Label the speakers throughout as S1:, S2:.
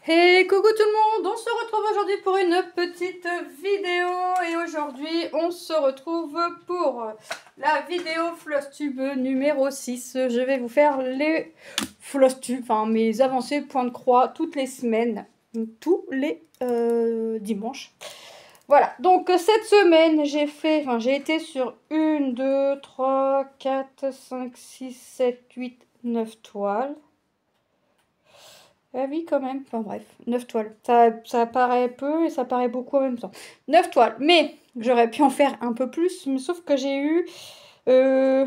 S1: Hey, coucou tout le monde, on se retrouve aujourd'hui pour une petite vidéo et aujourd'hui on se retrouve pour la vidéo Flosstube numéro 6. Je vais vous faire les Flosstube, enfin mes avancées point de croix toutes les semaines, tous les dimanches. Voilà, donc cette semaine j'ai été sur 1, 2, 3, 4, 5, 6, 7, 8, 9 toiles. Ah oui, quand même. Enfin bref, 9 toiles. Ça paraît peu et ça paraît beaucoup en même temps. 9 toiles. Mais j'aurais pu en faire un peu plus. Mais sauf que j'ai eu... on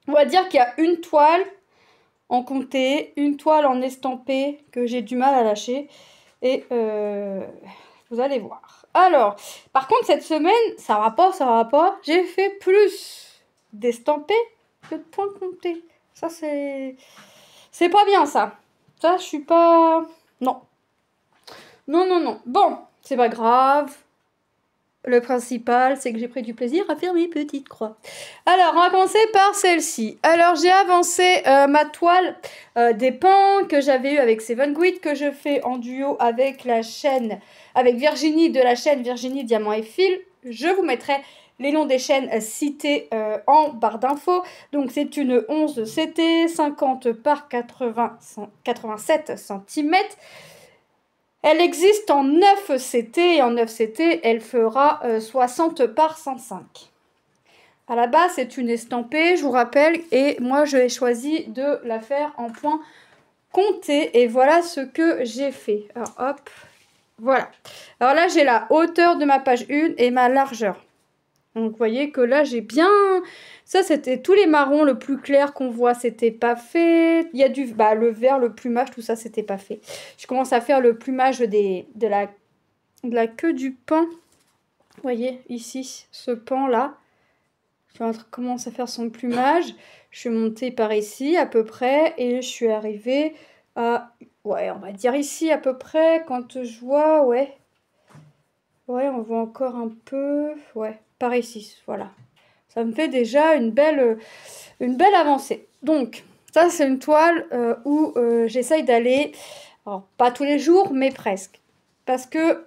S1: va dire qu'il y a une toile en comté, une toile en estampé que j'ai du mal à lâcher. Et vous allez voir. Alors, par contre, cette semaine, ça va pas. J'ai fait plus d'estampés que de points comptés. Ça, c'est pas bien, ça. Ça, je suis pas... Non. Non. Bon, c'est pas grave. Le principal, c'est que j'ai pris du plaisir à faire mes petites croix. Alors, on va commencer par celle-ci. Alors, j'ai avancé ma toile des pans que j'avais eu avec Seven Grit, que je fais en duo avec la chaîne, avec Virginie de la chaîne Virginie Diamant et Fil. Je vous mettrai les noms des chaînes citées en barre d'infos. Donc, c'est une 11 CT, 50 par 87 cm. Elle existe en 9 CT et en 9 CT, elle fera 60 par 105. À la base, c'est une estampée, je vous rappelle, et moi, je ai choisi de la faire en point compté. Et voilà ce que j'ai fait. Alors, hop, voilà. Alors là, j'ai la hauteur de ma page 1 et ma largeur. Donc, vous voyez que là, j'ai bien... Ça, c'était tous les marrons, le plus clair qu'on voit, c'était pas fait. Il y a du... le vert, le plumage, tout ça, c'était pas fait. Je commence à faire le plumage de la queue du pan. Vous voyez, ici, ce pan-là. Je commence à faire son plumage. Je suis montée par ici, à peu près. Et je suis arrivée à... Ouais, on va dire ici, à peu près. Quand je vois, ouais. Ouais, on voit encore un peu... Ouais, par ici, voilà. Ça me fait déjà une belle avancée. Donc, ça, c'est une toile où j'essaye d'aller, alors pas tous les jours, mais presque. Parce que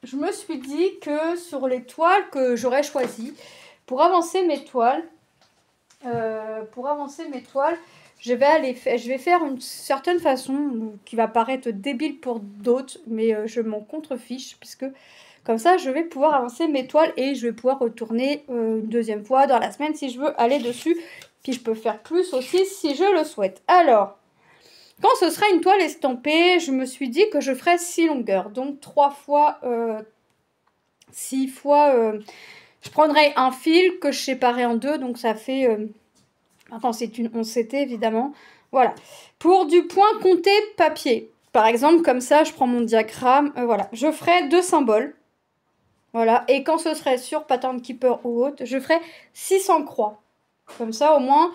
S1: je me suis dit que sur les toiles que j'aurais choisies, pour avancer mes toiles, je vais faire une certaine façon qui va paraître débile pour d'autres, mais je m'en contrefiche, puisque... Comme ça, je vais pouvoir avancer mes toiles et je vais pouvoir retourner une deuxième fois dans la semaine si je veux aller dessus. Puis je peux faire plus aussi si je le souhaite. Alors, quand ce sera une toile estampée, je me suis dit que je ferais 6 longueurs. Donc 3 fois 6 fois... je prendrai un fil que je séparerai en deux. Donc ça fait... Attends, c'est une 11 CT évidemment. Voilà. Pour du point compté papier. Par exemple, comme ça, je prends mon diagramme. Voilà. Je ferai 2 symboles. Voilà, et quand ce serait sur Pattern Keeper ou autre, je ferai 600 croix. Comme ça, au moins,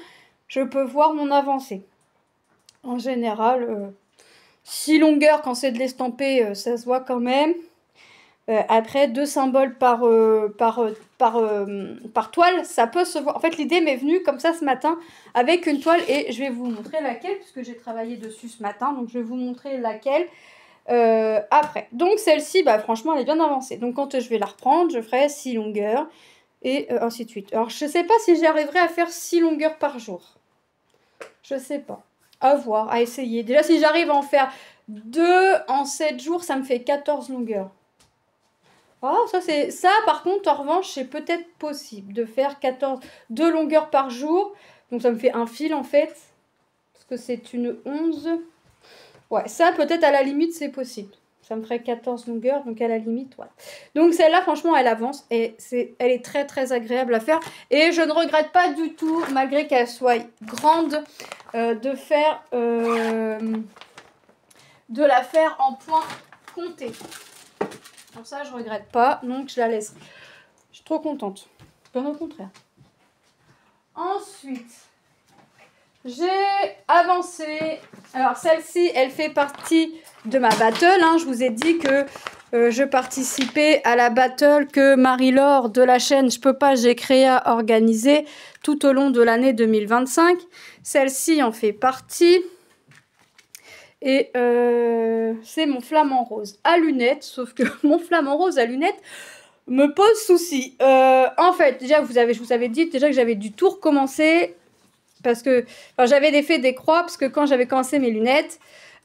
S1: je peux voir mon avancée. En général, 6 longueurs, quand c'est de l'estampé, ça se voit quand même. Après, 2 symboles par toile, ça peut se voir. En fait, l'idée m'est venue comme ça ce matin avec une toile, et je vais vous montrer laquelle, puisque j'ai travaillé dessus ce matin, donc je vais vous montrer laquelle. Après. Donc celle-ci, franchement, elle est bien avancée. Donc quand je vais la reprendre, je ferai 6 longueurs et ainsi de suite. Alors je sais pas si j'y arriverai à faire 6 longueurs par jour. Je sais pas. À voir, à essayer. Déjà, si j'arrive à en faire 2 en 7 jours, ça me fait 14 longueurs. Ah, ça par contre, en revanche, c'est peut-être possible de faire 2 longueurs par jour. Donc ça me fait un fil en fait. Parce que c'est une 11. Ouais, ça, peut-être à la limite, c'est possible. Ça me ferait 14 longueurs, donc à la limite, ouais. Donc celle-là, franchement, elle avance et elle est très, très agréable à faire. Et je ne regrette pas du tout, malgré qu'elle soit grande, de la faire en point compté. Pour ça, je regrette pas, donc je la laisse. Je suis trop contente. Bien au contraire. Ensuite... j'ai avancé. Alors celle-ci, elle fait partie de ma battle. Je vous ai dit que je participais à la battle que Marie-Laure de la chaîne Je peux pas, j'ai créé à organiser tout au long de l'année 2025. Celle-ci en fait partie. Et c'est mon flamant rose à lunettes, sauf que mon flamant rose à lunettes me pose souci. En fait, déjà, je vous avais dit déjà que j'avais dû tout recommencer, parce que j'avais défait des croix, parce que quand j'avais commencé mes lunettes,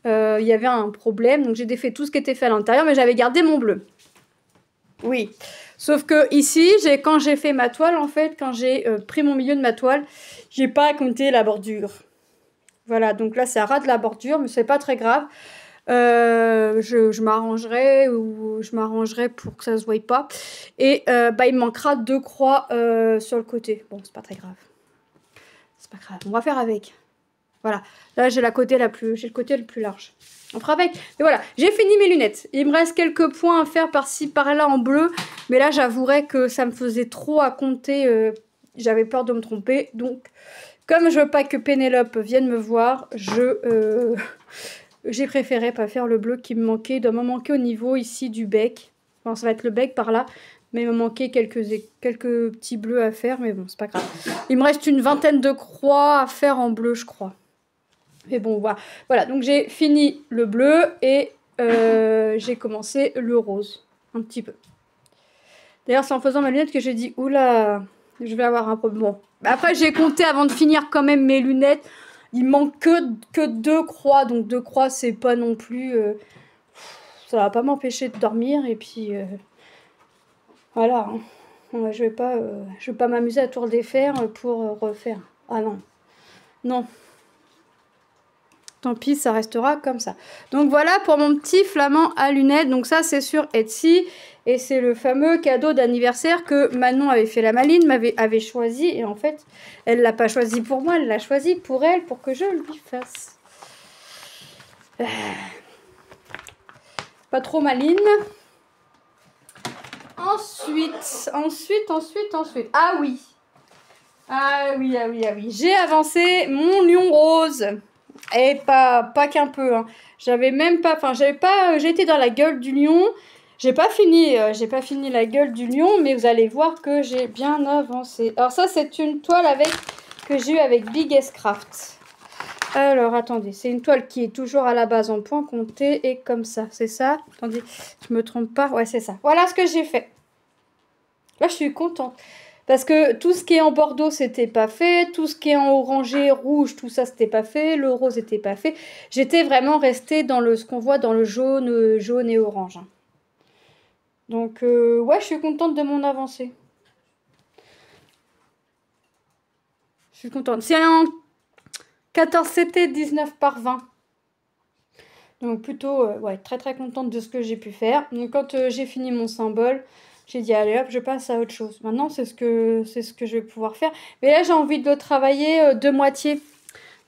S1: il y avait un problème, donc j'ai défait tout ce qui était fait à l'intérieur, mais j'avais gardé mon bleu. Oui, sauf que ici, quand j'ai fait ma toile, en fait, quand j'ai pris mon milieu de ma toile, j'ai pas compté la bordure. Voilà, donc là, c'est à ras de la bordure, mais c'est pas très grave. Je m'arrangerai pour que ça se voie pas. Et il me manquera 2 croix sur le côté. Bon, c'est pas très grave. C'est pas grave, on va faire avec. Voilà, là j'ai le côté le plus large. On fera avec. Mais voilà, j'ai fini mes lunettes. Il me reste quelques points à faire par-ci, par-là en bleu. Mais là, j'avouerai que ça me faisait trop à compter. J'avais peur de me tromper. Donc, comme je veux pas que Pénélope vienne me voir, j'ai préféré pas faire le bleu qui me manquait. Il doit me manquer au niveau ici du bec. Enfin, ça va être le bec par là. Mais il me manquait quelques petits bleus à faire. Mais bon, c'est pas grave. Il me reste une vingtaine de croix à faire en bleu, je crois. Mais bon, voilà. Voilà, donc j'ai fini le bleu et j'ai commencé le rose. Un petit peu. D'ailleurs, c'est en faisant ma lunette que j'ai dit, oula, je vais avoir un problème. Bon, après, j'ai compté avant de finir quand même mes lunettes. Il manque que 2 croix. Donc 2 croix, c'est pas non plus... ça va pas m'empêcher de dormir. Et puis, voilà. Hein. Je vais pas m'amuser à tout redéfaire pour refaire. Ah non. Non. Tant pis, ça restera comme ça. Donc voilà pour mon petit flamand à lunettes. Donc ça, c'est sur Etsy. Et c'est le fameux cadeau d'anniversaire que Manon avait fait, la maline, avait choisi. Et en fait, elle l'a pas choisi pour moi, elle l'a choisi pour elle, pour que je lui fasse. Pas trop maline. Ensuite. Ah oui. Ah oui. J'ai avancé mon lion rose. Et pas qu'un peu. Hein. J'avais même pas... Enfin, j'ai été dans la gueule du lion. J'ai pas fini la gueule du lion, mais vous allez voir que j'ai bien avancé. Alors ça, c'est une toile que j'ai eue avec Big S Craft. Alors, attendez. C'est une toile qui est toujours à la base en point compté et comme ça. C'est ça? Attendez, je me trompe pas. Ouais, c'est ça. Voilà ce que j'ai fait. Là, je suis contente. Parce que tout ce qui est en bordeaux, c'était pas fait. Tout ce qui est en orangé, rouge, tout ça, c'était pas fait. Le rose était pas fait. J'étais vraiment restée dans ce qu'on voit dans le jaune et orange. Hein. Donc, ouais, je suis contente de mon avancée. Je suis contente. C'est un 14 CT 19 par 20. Donc, plutôt, ouais, très très contente de ce que j'ai pu faire. Donc, quand j'ai fini mon symbole... J'ai dit, allez hop, je passe à autre chose. Maintenant, c'est ce que je vais pouvoir faire. Mais là, j'ai envie de le travailler de moitié. Vous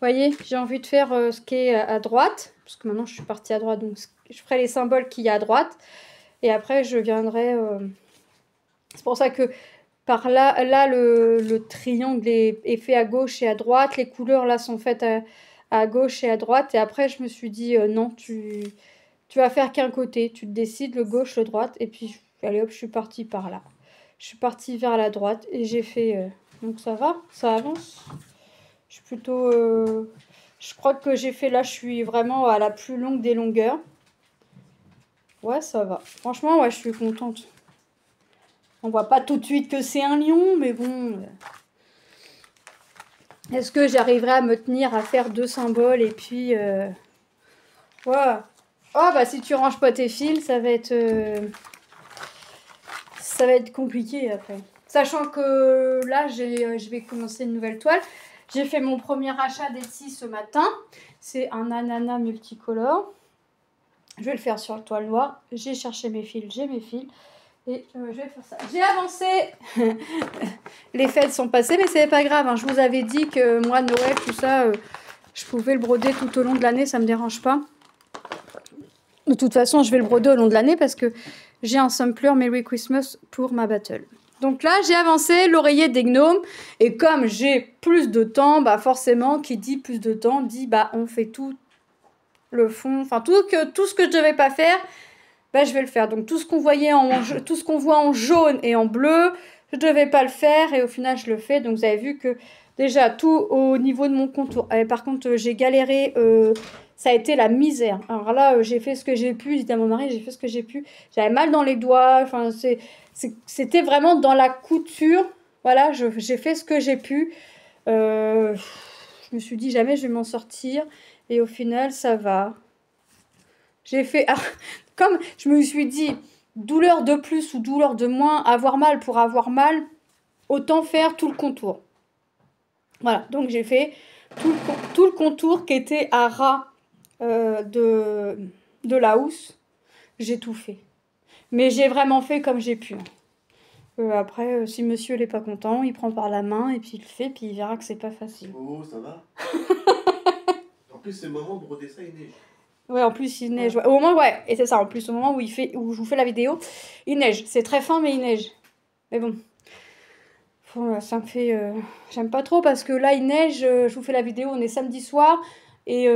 S1: voyez, j'ai envie de faire ce qui est à droite. Parce que maintenant, je suis partie à droite. Donc, je ferai les symboles qu'il y a à droite. Et après, je viendrai... C'est pour ça que par là, le triangle est fait à gauche et à droite. Les couleurs, là, sont faites à gauche et à droite. Et après, je me suis dit, non, tu vas faire qu'un côté. Tu te décides, le gauche, le droite. Et puis... Allez hop, je suis partie par là. Je suis partie vers la droite et j'ai fait... donc ça va, ça avance. Je suis plutôt... je crois que j'ai fait là, je suis vraiment à la plus longue des longueurs. Ouais, ça va. Franchement, ouais, je suis contente. On voit pas tout de suite que c'est un lion, mais bon... Est-ce que j'arriverai à me tenir à faire 2 symboles et puis... Ouais. Oh, bah si tu ranges pas tes fils, ça va être... Ça va être compliqué après. Sachant que là, je vais commencer une nouvelle toile. J'ai fait mon premier achat d'Etsy ce matin. C'est un ananas multicolore. Je vais le faire sur la toile noire. J'ai cherché mes fils, j'ai mes fils. Et je vais faire ça. J'ai avancé. Les fêtes sont passées, mais c'est pas grave. Hein. Je vous avais dit que moi, Noël, tout ça, je pouvais le broder tout au long de l'année. Ça me dérange pas. De toute façon, je vais le broder au long de l'année parce que j'ai un sampler Merry Christmas pour ma battle. Donc là, j'ai avancé l'oreiller des gnomes. Et comme j'ai plus de temps, bah forcément, qui dit plus de temps, dit bah on fait tout le fond. Enfin, tout ce que je devais pas faire, bah je vais le faire. Donc tout ce qu'on voit en jaune et en bleu, je devais pas le faire. Et au final, je le fais. Donc vous avez vu que déjà, tout au niveau de mon contour. Par contre, j'ai galéré... ça a été la misère. Alors là, j'ai fait ce que j'ai pu, j'ai dit à mon mari, j'ai fait ce que j'ai pu. J'avais mal dans les doigts, enfin, c'était vraiment dans la couture. Voilà, j'ai fait ce que j'ai pu. Je me suis dit, jamais je vais m'en sortir. Et au final, ça va. J'ai fait... Ah, comme je me suis dit, douleur de plus ou douleur de moins, avoir mal pour avoir mal, autant faire tout le contour. Voilà, donc j'ai fait tout le contour qui était à ras de la housse. J'ai tout fait. Mais j'ai vraiment fait comme j'ai pu. Après, si monsieur n'est pas content, il prend par la main et puis il le fait, puis il verra que c'est pas facile.
S2: Oh, ça va. En plus, c'est le moment de broder ça, il neige.
S1: Ouais, en plus il neige. Ouais. Au moment, ouais, et c'est ça, en plus, au moment où où je vous fais la vidéo, il neige. C'est très fin, mais il neige. Mais bon. Ça me fait... J'aime pas trop parce que là, il neige, je vous fais la vidéo, on est samedi soir, et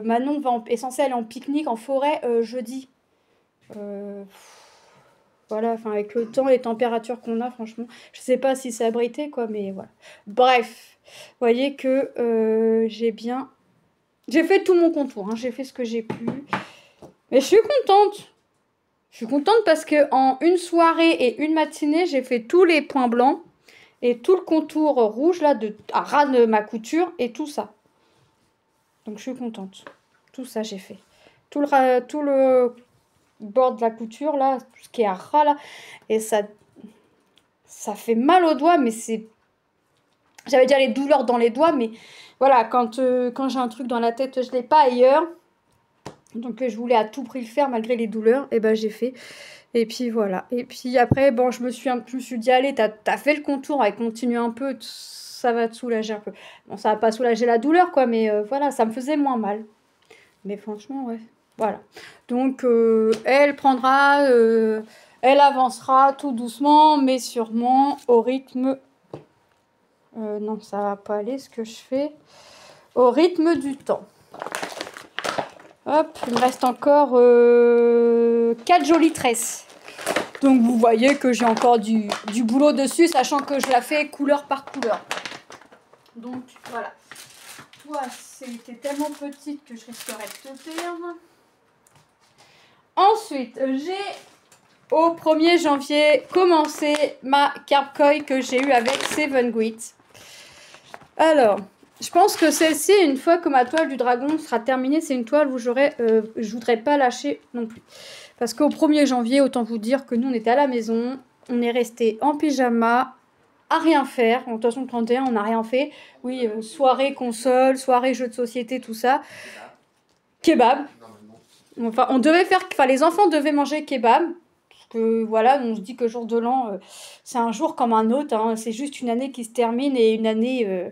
S1: Manon est censée aller en pique-nique en forêt jeudi. Voilà, enfin avec le temps et les températures qu'on a, franchement, je sais pas si c'est abrité, quoi, mais voilà. Bref, vous voyez que j'ai fait tout mon contour, hein, j'ai fait ce que j'ai pu. Mais je suis contente. Je suis contente parce que en une soirée et une matinée, j'ai fait tous les points blancs et tout le contour rouge là à ras de ma couture et tout ça. Donc je suis contente. Tout ça j'ai fait. Tout le bord de la couture là, tout ce qui est à ras là, et ça fait mal aux doigts, mais c'est... J'avais déjà les douleurs dans les doigts, mais voilà, quand j'ai un truc dans la tête, je l'ai pas ailleurs. Donc je voulais à tout prix le faire malgré les douleurs, et ben j'ai fait. Et puis voilà. Et puis après, bon, je me suis dit, allez, t'as fait le contour, allez, continue un peu, ça va te soulager un peu. Bon, ça va pas soulager la douleur, quoi, mais voilà, ça me faisait moins mal. Mais franchement, ouais, voilà. Donc, elle prendra, elle avancera tout doucement, mais sûrement au rythme... non, ça va pas aller, ce que je fais. Au rythme du temps. Hop, il me reste encore 4 jolies tresses. Donc vous voyez que j'ai encore du boulot dessus, sachant que je la fais couleur par couleur. Donc voilà. Toi, c'était tellement petite que je risquerais de te perdre. Ensuite, j'ai au 1er janvier commencé ma carpe koi que j'ai eue avec Seven Grit. Alors... Je pense que celle-ci, une fois que ma toile du dragon sera terminée, c'est une toile où je voudrais pas lâcher non plus. Parce qu'au 1er janvier, autant vous dire que nous, on était à la maison, on est resté en pyjama, à rien faire. En 31, on n'a rien fait. Oui, soirée console, soirée jeux de société, tout ça. Kebab. Enfin, les enfants devaient manger kebab. Parce que voilà, on se dit que jour de l'an, c'est un jour comme un autre. Hein. C'est juste une année qui se termine et une année...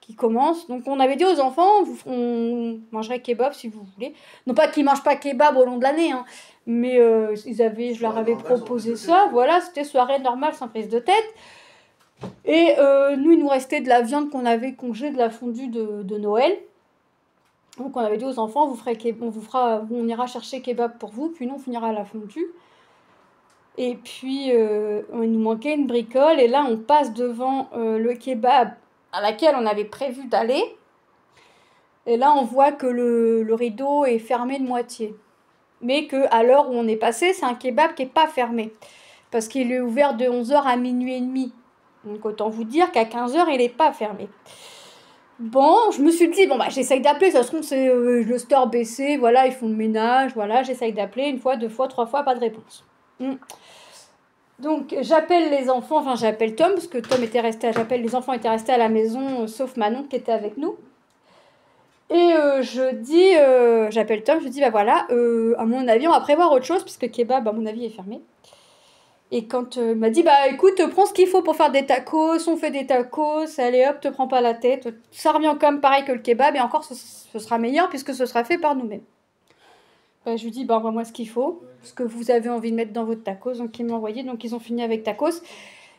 S1: qui commence. Donc on avait dit aux enfants, on mangerait kebab si vous voulez. Non pas qu'ils mangent pas kebab au long de l'année, hein, mais je leur avais proposé ça. Voilà, c'était soirée normale sans prise de tête. Et nous, il nous restait de la viande qu'on avait congelée, de la fondue de Noël. Donc on avait dit aux enfants, on ira chercher kebab pour vous, puis nous on finira la fondue. Et puis il nous manquait une bricole, et là on passe devant le kebab à laquelle on avait prévu d'aller. Et là, on voit que le rideau est fermé de moitié. Mais qu'à l'heure où on est passé, c'est un kebab qui n'est pas fermé. Parce qu'il est ouvert de 11h à minuit et demi. Donc autant vous dire qu'à 15h, il n'est pas fermé. Bon, je me suis dit, bon, bah, j'essaye d'appeler. Ça se trouve, c'est le store baissé. Voilà, ils font le ménage. Voilà, j'essaye d'appeler une fois, 2 fois, 3 fois, pas de réponse. Donc j'appelle les enfants, enfin j'appelle Tom, parce que Tom était resté, les enfants étaient restés à la maison, sauf Manon qui était avec nous. Et j'appelle Tom, je dis, bah voilà, à mon avis, on va prévoir autre chose, puisque le kebab, à mon avis, est fermé. Et quand il m'a dit, bah écoute, prends ce qu'il faut pour faire des tacos, on fait des tacos, allez hop, te prends pas la tête, ça revient comme pareil que le kebab, et encore ce sera meilleur, puisque ce sera fait par nous-mêmes. Bah, je lui dis, bah, envoie-moi ce qu'il faut, ce que vous avez envie de mettre dans votre tacos. Donc, ils m'ont envoyé, donc ils ont fini avec tacos.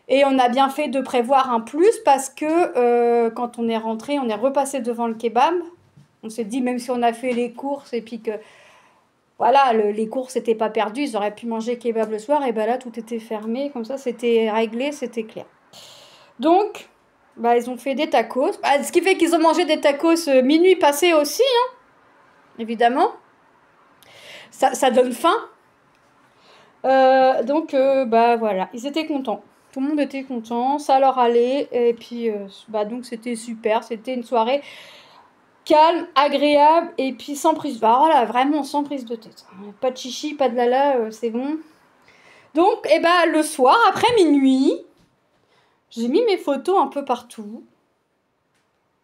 S1: Et on a bien fait de prévoir un plus parce que quand on est rentré, on est repassé devant le kebab. On s'est dit, même si on a fait les courses et puis que, voilà, les courses n'étaient pas perdues, ils auraient pu manger kebab le soir. Et ben là, tout était fermé, comme ça, c'était réglé, c'était clair. Donc, bah, ils ont fait des tacos. Bah, ce qui fait qu'ils ont mangé des tacos minuit passé aussi, hein. évidemment. Ça donne faim. Donc, bah voilà, ils étaient contents. Tout le monde était content, ça leur allait. Et puis, bah donc c'était super. C'était une soirée calme, agréable et puis sans prise. Bah voilà, vraiment sans prise de tête. Pas de chichi, pas de lala, c'est bon. Donc, et bah le soir, après minuit, j'ai mis mes photos un peu partout.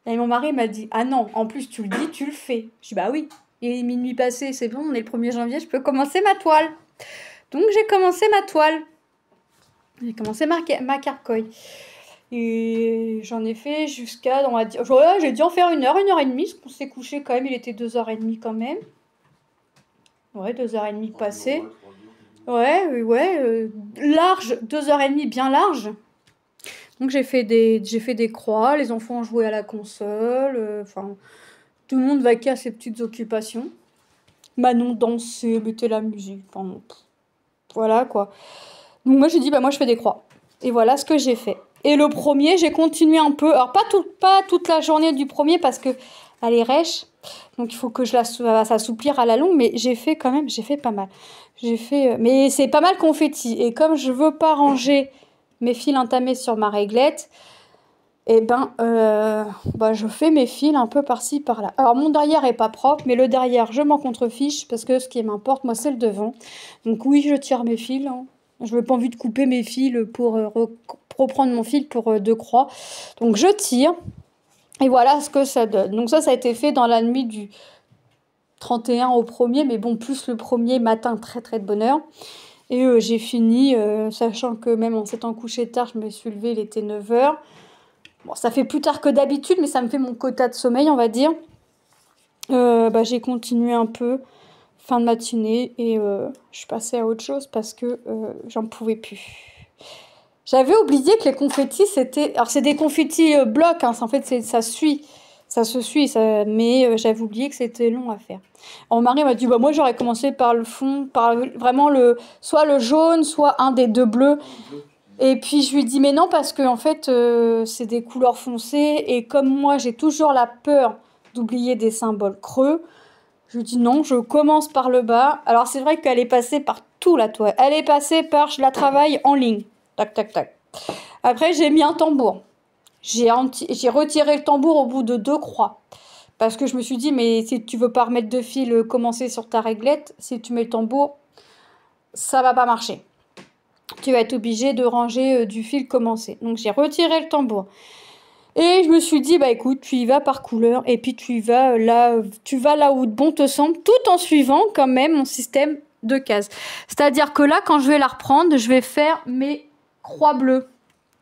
S1: Et mon mari m'a dit, ah non, en plus tu le dis, tu le fais. Je dis, bah oui, il est minuit passé, c'est bon, on est le 1er janvier, je peux commencer ma toile. Donc j'ai commencé ma toile. J'ai commencé ma carcoille. Et j'en ai fait jusqu'à, on va dire, voilà, j'ai dû en faire 1 heure et demie, parce qu'on s'est couché quand même, il était 2h30 quand même. Ouais, 2h30 passées. Ouais, large, 2h30 bien large. Donc j'ai fait des croix, les enfants ont joué à la console, enfin, tout le monde vaquait à ses petites occupations. Manon dansait, mettait la musique, enfin, voilà quoi. Donc moi j'ai dit, bah moi je fais des croix. Et voilà ce que j'ai fait. Et le premier, j'ai continué un peu, alors pas toute la journée du premier parce que elle est rêche, donc il faut que je la s'assouplir à la longue, mais j'ai fait pas mal. Mais c'est pas mal confetti. Et comme je veux pas ranger mes fils entamés sur ma réglette, et ben, bah, je fais mes fils un peu par-ci, par-là. Alors, mon derrière est pas propre, mais le derrière, je m'en contrefiche, parce que ce qui m'importe, moi, c'est le devant. Donc oui, je tire mes fils. Hein. Je n'ai pas envie de couper mes fils pour reprendre mon fil pour 2 croix. Donc, je tire. Et voilà ce que ça donne. Donc ça a été fait dans la nuit du 31 au 1er, mais bon, plus le 1er matin, très très de bonne heure. Et j'ai fini, sachant que même en s'étant couché tard, je me suis levée, il était 9h. Bon, ça fait plus tard que d'habitude, mais ça me fait mon quota de sommeil, on va dire. Bah, j'ai continué un peu, fin de matinée, et je suis passée à autre chose parce que j'en pouvais plus. J'avais oublié que les confettis, c'était... Alors, c'est des confettis blocs, hein, en fait, ça se suit, mais j'avais oublié que c'était long à faire. Alors, mon mari m'a dit, bah, moi, j'aurais commencé par le fond, par vraiment soit le jaune, soit un des 2 bleus. Et puis je lui dis mais non parce que en fait c'est des couleurs foncées et comme moi j'ai toujours la peur d'oublier des symboles creux, je lui dis non, je commence par le bas. Alors c'est vrai qu'elle est passée par tout la toile. Elle est passée par je la travaille en ligne. Tac tac tac. Après j'ai mis un tambour. J'ai retiré le tambour au bout de 2 croix. Parce que je me suis dit mais si tu veux pas remettre de fil commencer sur ta réglette, si tu mets le tambour, ça va pas marcher. Tu vas être obligé de ranger du fil commencé. Donc j'ai retiré le tambour. Et je me suis dit, bah écoute, tu y vas par couleur et puis tu vas là où bon te semble, tout en suivant quand même mon système de cases. C'est-à-dire que là, quand je vais la reprendre, je vais faire mes croix bleues.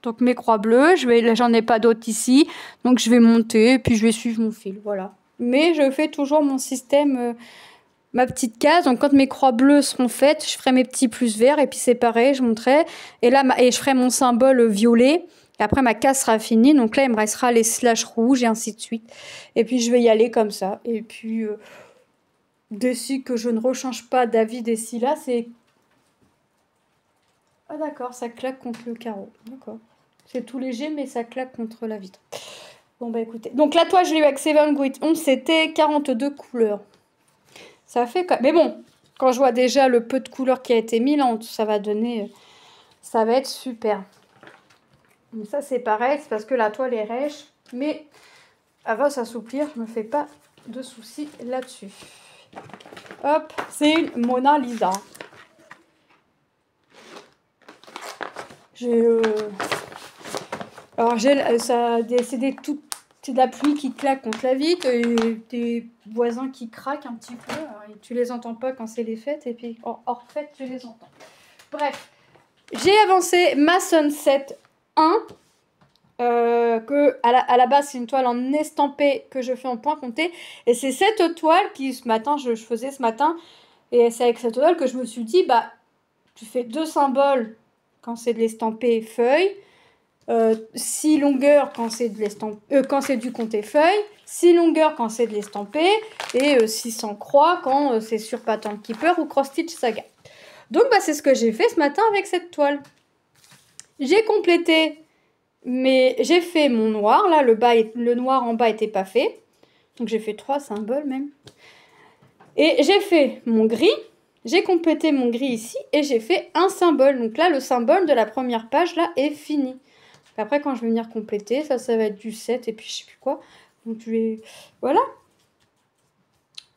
S1: Donc mes croix bleues, j'en ai pas d'autres ici, donc je vais monter et puis je vais suivre mon fil, voilà. Mais je fais toujours mon système... ma petite case, donc quand mes croix bleues seront faites, je ferai mes petits plus verts et puis c'est pareil, je monterai et là et je ferai mon symbole violet et après ma case sera finie, donc là il me restera les slash rouges et ainsi de suite et puis je vais y aller comme ça et puis d'ici que je ne rechange pas d'avis d'ici là, c'est ah d'accord, ça claque contre le carreau, d'accord, c'est tout léger mais ça claque contre la vitre. Bon bah écoutez, donc la toile je l'ai eu avec Seven Grit 11, c'était 42 couleurs. Ça fait mais bon, quand je vois déjà le peu de couleurs qui a été mis là, ça va être super. Donc ça c'est pareil, c'est parce que la toile est rêche, mais elle va s'assouplir, je me fais pas de soucis là-dessus. Hop, c'est une Mona Lisa. Alors c'est de la pluie qui claque contre la vitre et des voisins qui craquent un petit peu. Alors, tu les entends pas quand c'est les fêtes et puis hors fête, tu les entends. Bref, j'ai avancé ma Sunset 1 que à la base c'est une toile en estampé que je fais en point compté et c'est cette toile qui ce matin je faisais ce matin et c'est avec cette toile que je me suis dit bah tu fais 2 symboles quand c'est de l'estampé feuille. 6 longueurs quand c'est du compté feuille, 6 longueurs quand c'est de l'estampé et 600 croix quand c'est sur Pattern Keeper ou Cross Stitch Saga. Donc bah, c'est ce que j'ai fait ce matin avec cette toile. J'ai complété, mais j'ai fait mon noir, là le noir en bas n'était pas fait, donc j'ai fait 3 symboles même. Et j'ai fait mon gris, j'ai complété mon gris ici et j'ai fait un symbole. Donc là, le symbole de la première page, là, est fini. Après, quand je vais venir compléter, ça va être du 7 et puis je sais plus quoi. Donc je vais... Voilà.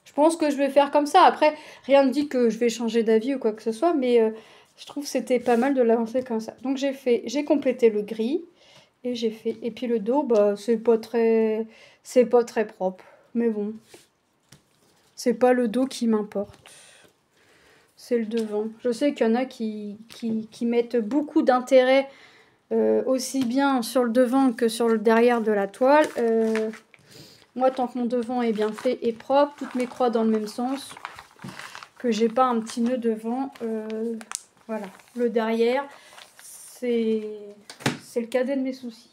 S1: Je pense que je vais faire comme ça. Après, rien ne dit que je vais changer d'avis ou quoi que ce soit, mais je trouve que c'était pas mal de l'avancer comme ça. Donc j'ai complété le gris et j'ai fait... Et puis le dos, bah, c'est pas très propre. Mais bon, c'est pas le dos qui m'importe. C'est le devant. Je sais qu'il y en a qui mettent beaucoup d'intérêt aussi bien sur le devant que sur le derrière de la toile. Moi, tant que mon devant est bien fait et propre, toutes mes croix dans le même sens, que j'ai pas un petit nœud devant, voilà. Le derrière, c'est le cadet de mes soucis.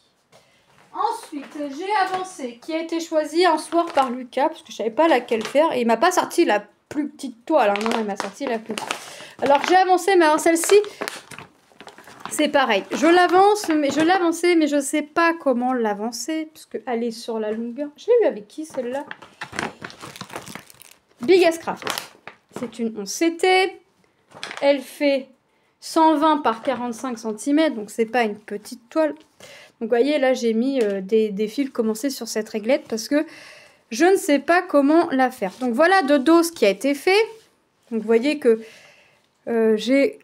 S1: Ensuite, j'ai avancé, qui a été choisi un soir par Lucas, parce que je savais pas laquelle faire, et il m'a pas sorti la plus petite toile, hein, non, il m'a sorti la plus petite. Alors j'ai avancé, mais alors celle-ci, c'est pareil. Je l'avance, mais je l'ai avancée, mais je sais pas comment l'avancer, parce qu'elle est sur la longueur. Je l'ai eu avec qui celle-là? Biggest Craft. C'est une 11 CT. Elle fait 120 par 45 cm, donc c'est pas une petite toile. Donc vous voyez, là j'ai mis des fils commencés sur cette réglette parce que je ne sais pas comment la faire. Donc voilà de dos ce qui a été fait. Donc vous voyez que j'ai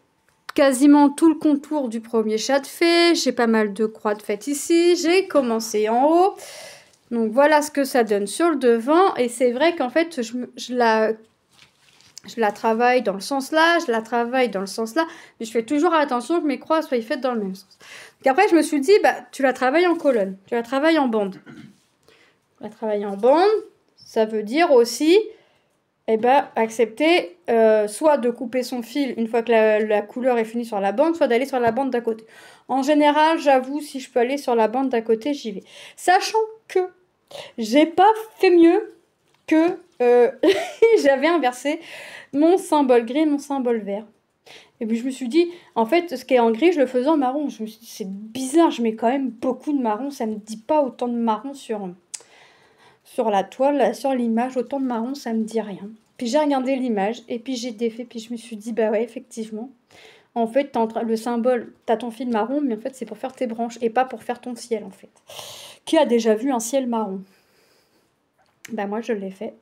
S1: quasiment tout le contour du premier chat de fait. J'ai pas mal de croix de fête ici. J'ai commencé en haut. Donc voilà ce que ça donne sur le devant. Et c'est vrai qu'en fait, je la travaille dans le sens là, je la travaille dans le sens là. Mais je fais toujours attention que mes croix soient faites dans le même sens. Donc après, je me suis dit, bah, tu la travailles en colonne. Tu la travailles en bande. La travailler en bande, ça veut dire aussi... Eh ben, accepter soit de couper son fil une fois que la couleur est finie sur la bande, soit d'aller sur la bande d'à côté. En général, j'avoue, si je peux aller sur la bande d'à côté, j'y vais. Sachant que j'ai pas fait mieux que j'avais inversé mon symbole gris et mon symbole vert. Et puis je me suis dit, en fait, ce qui est en gris, je le faisais en marron. Je me suis dit, c'est bizarre, je mets quand même beaucoup de marron, ça me dit pas autant de marron sur la toile, sur l'image, autant de marron, ça me dit rien. Puis j'ai regardé l'image, et puis j'ai défait, puis je me suis dit, bah ouais, effectivement. En fait, le symbole, t'as ton fil marron, mais en fait, c'est pour faire tes branches, et pas pour faire ton ciel, en fait. Qui a déjà vu un ciel marron? Bah moi, je l'ai fait.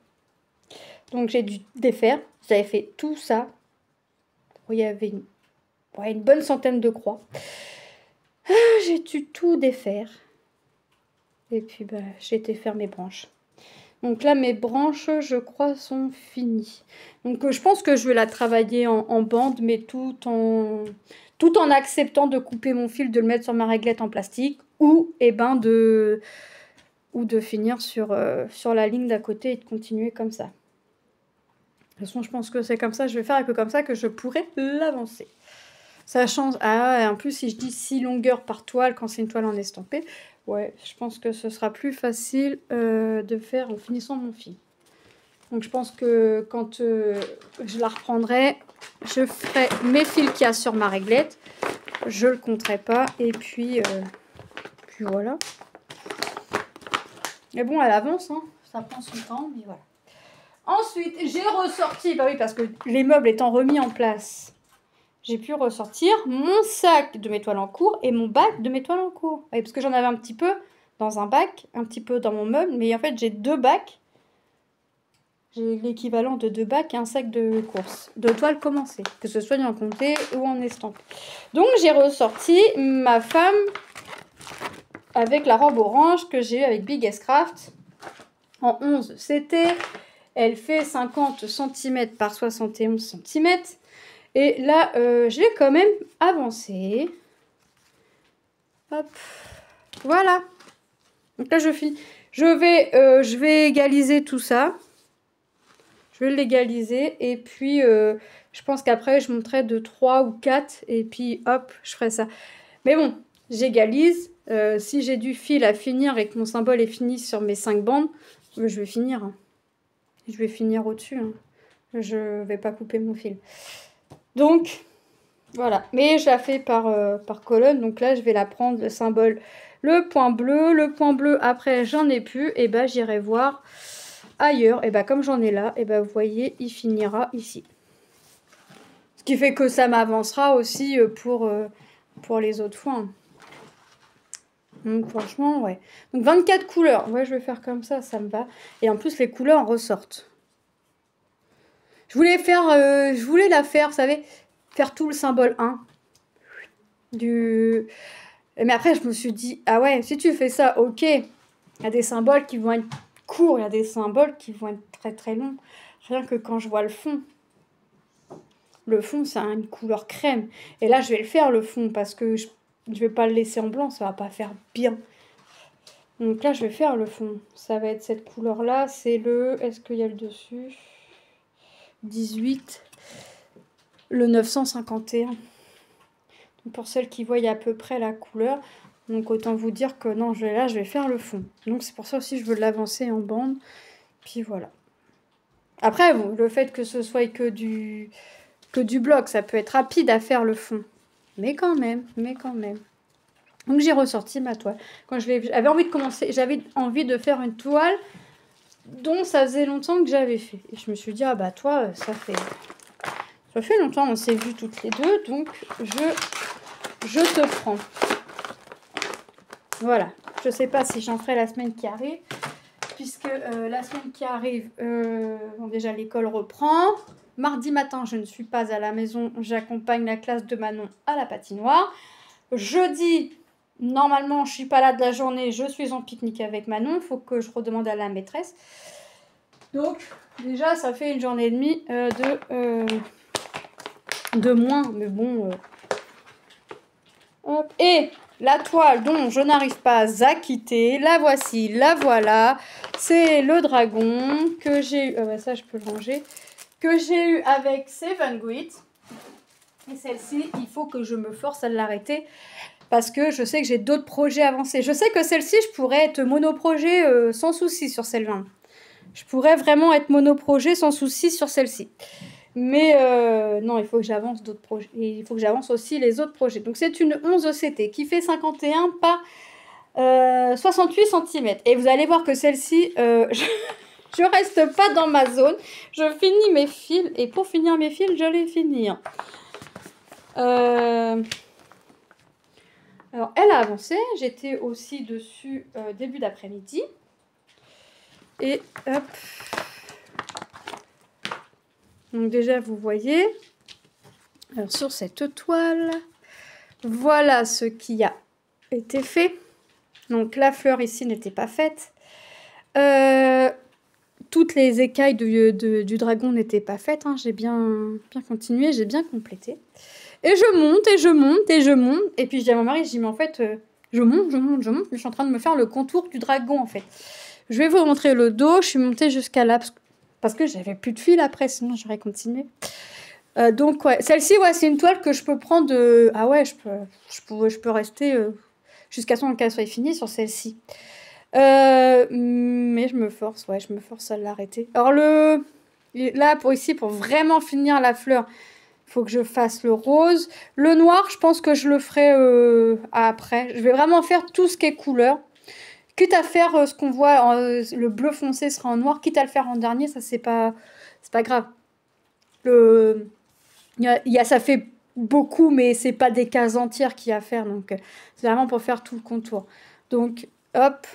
S1: Donc j'ai dû défaire. J'avais fait tout ça. Il y avait une bonne centaine de croix. J'ai dû tout défaire. Et puis, bah, j'ai été faire mes branches. Donc là, mes branches, je crois, sont finies. Donc je pense que je vais la travailler en bande, mais tout en acceptant de couper mon fil, de le mettre sur ma réglette en plastique, ou de finir sur la ligne d'à côté et de continuer comme ça. De toute façon, je pense que c'est comme ça, je vais faire un peu comme ça que je pourrai l'avancer. Ça change. Ah, en plus, si je dis 6 longueurs par toile, quand c'est une toile en estampé, ouais, je pense que ce sera plus facile de faire en finissant mon fil. Donc, je pense que quand je la reprendrai, je ferai mes fils qu'il y a sur ma réglette. Je le compterai pas. Et puis voilà. Mais bon, elle avance, hein. Ça prend son temps, mais voilà. Ensuite, j'ai ressorti, bah oui, parce que les meubles étant remis en place, j'ai pu ressortir mon sac de mes toiles en cours et mon bac de mes toiles en cours. Oui, parce que j'en avais un petit peu dans un bac, un petit peu dans mon meuble, mais en fait, j'ai 2 bacs. J'ai l'équivalent de 2 bacs et un sac de course, de toiles commencées, que ce soit en comté ou en estampé. Donc, j'ai ressorti ma femme avec la robe orange que j'ai eue avec Biggest Craft en 11 CT. Elle fait 50 cm par 71 cm. Et là, je l'ai quand même avancé. Hop. Voilà. Donc là, je finis. Je vais égaliser tout ça. Je vais l'égaliser. Et puis, je pense qu'après, je monterai de 3 ou 4. Et puis, hop, je ferai ça. Mais bon, j'égalise. Si j'ai du fil à finir et que mon symbole est fini sur mes 5 bandes, je vais finir. Hein. Je vais finir au-dessus. Hein. Je vais pas couper mon fil. Donc, voilà. Mais je la fais par colonne. Donc là, je vais la prendre, le symbole, le point bleu. Le point bleu, après, j'en ai plus. Et ben, j'irai voir ailleurs, et bah comme j'en ai là, et bah vous voyez, il finira ici. Ce qui fait que ça m'avancera aussi pour les autres fois. Donc franchement, ouais. Donc 24 couleurs. Ouais, je vais faire comme ça me va. Et en plus, les couleurs ressortent. Je voulais la faire, vous savez, faire tout le symbole 1. Mais après, je me suis dit, ah ouais, si tu fais ça, ok. Il y a des symboles qui vont être courts, il y a des symboles qui vont être très très longs. Rien que quand je vois le fond. Le fond, c'est une couleur crème. Et là, je vais le faire, le fond, parce que je vais pas le laisser en blanc, ça va pas faire bien. Donc là, je vais faire le fond. Ça va être cette couleur-là. C'est le... Est-ce qu'il y a le dessus? 18. Le 951. Donc pour celles qui voient à peu près la couleur. Donc autant vous dire que non, là, je vais faire le fond. Donc c'est pour ça aussi que je veux l'avancer en bande. Puis voilà. Après, bon, le fait que ce soit que du bloc, ça peut être rapide à faire le fond. Mais quand même. Donc j'ai ressorti ma toile. Quand j'avais envie de commencer, j'avais envie de faire une toile dont ça faisait longtemps que j'avais fait. Et je me suis dit, ah bah toi, ça fait longtemps, on s'est vues toutes les deux, donc je te prends. Voilà. Je sais pas si j'en ferai la semaine qui arrive, puisque la semaine qui arrive, bon, déjà l'école reprend. Mardi matin, je ne suis pas à la maison, j'accompagne la classe de Manon à la patinoire. Jeudi, normalement, je suis pas là de la journée, je suis en pique-nique avec Manon, il faut que je redemande à la maîtresse. Donc, déjà, ça fait une journée et demie de moins, mais bon. Hop. Et la toile dont je n'arrive pas à quitter, la voici, la voilà. C'est le dragon que j'ai eu, ah bah ça je peux le ranger, que j'ai eu avec Seven Grit. Et celle-ci, il faut que je me force à l'arrêter parce que je sais que j'ai d'autres projets avancés. Je sais que celle-ci, je pourrais être monoprojet sans souci sur celle-là. Je pourrais vraiment être monoprojet sans souci sur celle-ci. Mais non, il faut que j'avance d'autres projets. Et il faut que j'avance aussi les autres projets. Donc c'est une 11 ECT qui fait 51 par 68 cm. Et vous allez voir que celle-ci, je reste pas dans ma zone. Je finis mes fils. Et pour finir mes fils, je les finis. Alors, elle a avancé. J'étais aussi dessus début d'après-midi. Et hop. Donc déjà, vous voyez, alors sur cette toile, voilà ce qui a été fait. Donc la fleur ici n'était pas faite. Toutes les écailles du dragon n'étaient pas faites. Hein. J'ai bien continué, j'ai bien complété. Et je monte, et je monte, et je monte. Et puis je dis à mon mari, je dis, mais en fait, je monte. Mais je suis en train de me faire le contour du dragon, en fait. Je vais vous montrer le dos. Je suis montée jusqu'à là, parce que j'avais plus de fil après, sinon j'aurais continué. Donc, ouais, celle-ci, ouais, c'est une toile que je peux prendre... Ah ouais, je peux rester jusqu'à ce qu'elle soit finie sur celle-ci. Mais je me force à l'arrêter. Alors, là, pour vraiment finir la fleur, il faut que je fasse le rose. Le noir, je pense que je le ferai après. Je vais vraiment faire tout ce qui est couleur. Quitte à faire ce qu'on voit, le bleu foncé sera en noir, quitte à le faire en dernier, ça c'est pas grave. Ça fait beaucoup, mais c'est pas des cases entières qu'il y a à faire, donc c'est vraiment pour faire tout le contour. Donc hop,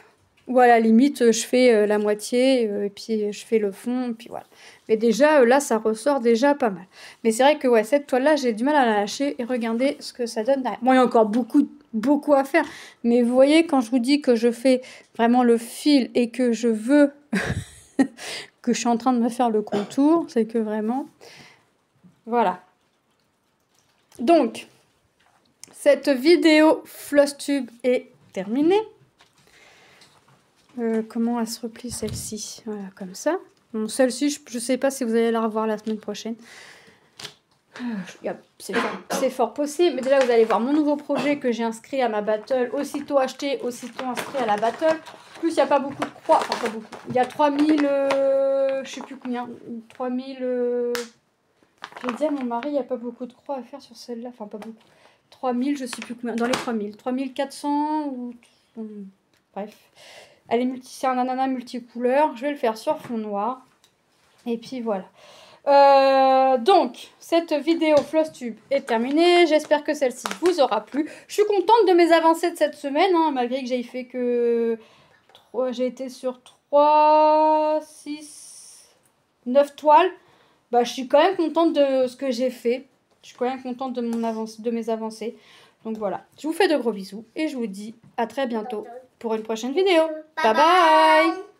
S1: ou à la limite je fais la moitié, et puis je fais le fond, et puis voilà. Mais déjà là ça ressort déjà pas mal. Mais c'est vrai que ouais, cette toile là j'ai du mal à la lâcher, et regardez ce que ça donne derrière. Bon, il y a encore beaucoup à faire, mais vous voyez quand je vous dis que je fais vraiment le fil et que je veux que je suis en train de me faire le contour, c'est que vraiment voilà. Donc cette vidéo Flosstube est terminée. Comment elle se replie celle-ci? Voilà, comme ça. Bon, celle-ci je sais pas si vous allez la revoir la semaine prochaine. C'est fort possible, mais déjà vous allez voir mon nouveau projet que j'ai inscrit à ma battle, aussitôt acheté, aussitôt inscrit à la battle. Plus il n'y a pas beaucoup de croix, enfin pas beaucoup. Il y a 3000, je sais plus combien, 3000, je vais dire à mon mari, il n'y a pas beaucoup de croix à faire sur celle-là, enfin pas beaucoup. 3000, je sais plus combien, dans les 3000, 3400 ou... Bref. c'est un ananas multicouleur. Je vais le faire sur fond noir. Et puis voilà. Donc, cette vidéo Flosstube est terminée. J'espère que celle-ci vous aura plu. Je suis contente de mes avancées de cette semaine, hein, malgré que j'ai fait que... J'ai été sur 3, 6, 9 toiles. Bah, je suis quand même contente de ce que j'ai fait. Je suis quand même contente de mes avancées. Donc voilà, je vous fais de gros bisous et je vous dis à très bientôt pour une prochaine vidéo. Bye bye!